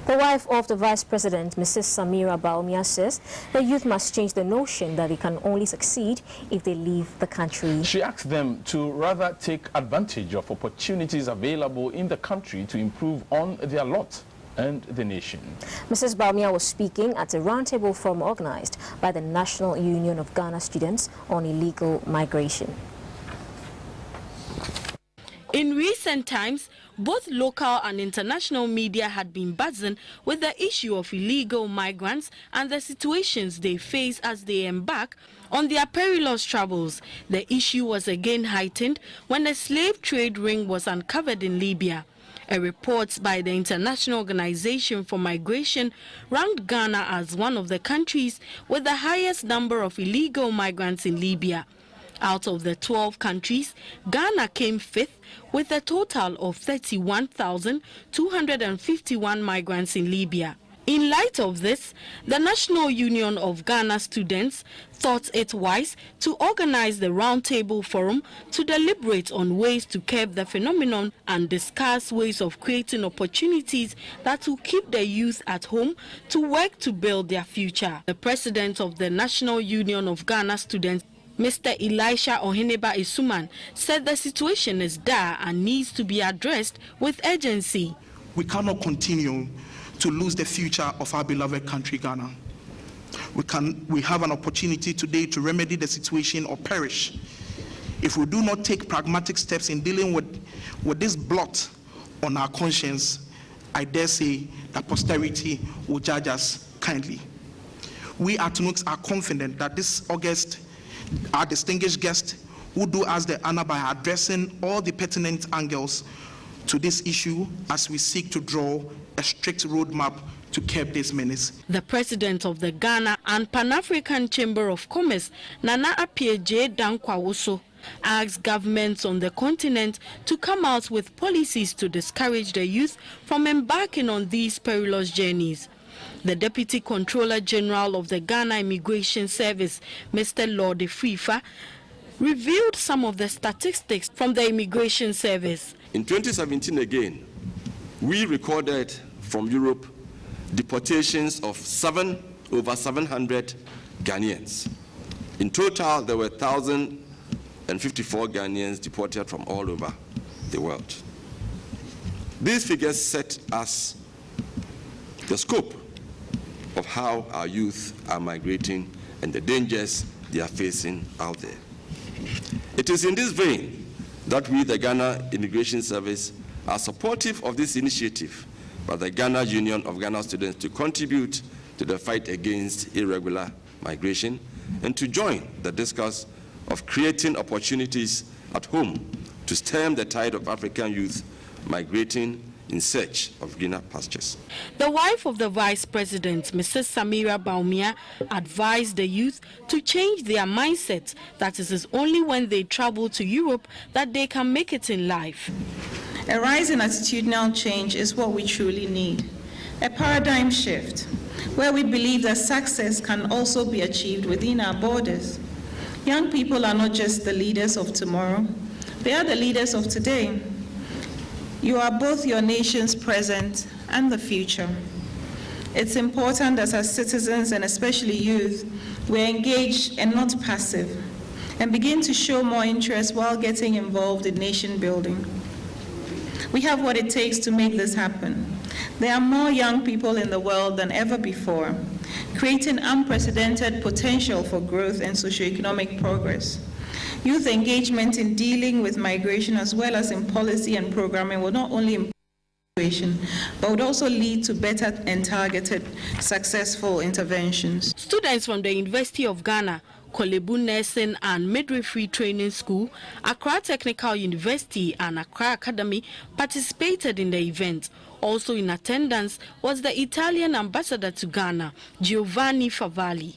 The wife of the Vice President, Mrs. Samira Bawumia, says the youth must change the notion that they can only succeed if they leave the country. She asked them to rather take advantage of opportunities available in the country to improve on their lot and the nation. Mrs. Bawumia was speaking at a roundtable forum organized by the National Union of Ghana Students on illegal migration. In recent times, both local and international media had been buzzing with the issue of illegal migrants and the situations they face as they embark on their perilous travels. The issue was again heightened when a slave trade ring was uncovered in Libya. A report by the International Organization for Migration ranked Ghana as one of the countries with the highest number of illegal migrants in Libya. Out of the 12 countries, Ghana came fifth with a total of 31,251 migrants in Libya. In light of this, the National Union of Ghana Students thought it wise to organize the Roundtable Forum to deliberate on ways to curb the phenomenon and discuss ways of creating opportunities that will keep the youth at home to work to build their future. The president of the National Union of Ghana Students, Mr. Elisha Oheneba Isuman, said the situation is dire and needs to be addressed with urgency. We cannot continue to lose the future of our beloved country, Ghana. We have an opportunity today to remedy the situation or perish. If we do not take pragmatic steps in dealing with this blot on our conscience, I dare say that posterity will judge us kindly. We at TUNUX are confident that this August, our distinguished guest will do us the honor by addressing all the pertinent angles to this issue as we seek to draw a strict roadmap to curb this menace. The president of the Ghana and Pan-African Chamber of Commerce, Nana Appiah Dankwa-Woso, asked governments on the continent to come out with policies to discourage the youth from embarking on these perilous journeys. The Deputy Controller General of the Ghana Immigration Service, Mr. Lord Frifa, revealed some of the statistics from the Immigration Service. In 2017 again, we recorded from Europe deportations of over 700 Ghanaians. In total, there were 1,054 Ghanaians deported from all over the world. These figures set us the scope of how our youth are migrating and the dangers they are facing out there. It is in this vein that we, the Ghana Immigration Service, are supportive of this initiative by the Ghana Union of Ghana Students to contribute to the fight against irregular migration and to join the discourse of creating opportunities at home to stem the tide of African youth migrating in search of greener pastures. The wife of the Vice President, Mrs. Samira Bawumia, advised the youth to change their mindset that it is only when they travel to Europe that they can make it in life. A rise in attitudinal change is what we truly need. A paradigm shift, where we believe that success can also be achieved within our borders. Young people are not just the leaders of tomorrow, they are the leaders of today. You are both your nation's present and the future. It's important that as citizens, and especially youth, we're engaged and not passive, and begin to show more interest while getting involved in nation building. We have what it takes to make this happen. There are more young people in the world than ever before, creating unprecedented potential for growth and socioeconomic progress. Youth engagement in dealing with migration as well as in policy and programming will not only improve migration, but would also lead to better and targeted successful interventions. Students from the University of Ghana, Kolebu Nursing and Midwifery Training School, Accra Technical University and Accra Academy participated in the event. Also in attendance was the Italian ambassador to Ghana, Giovanni Favalli.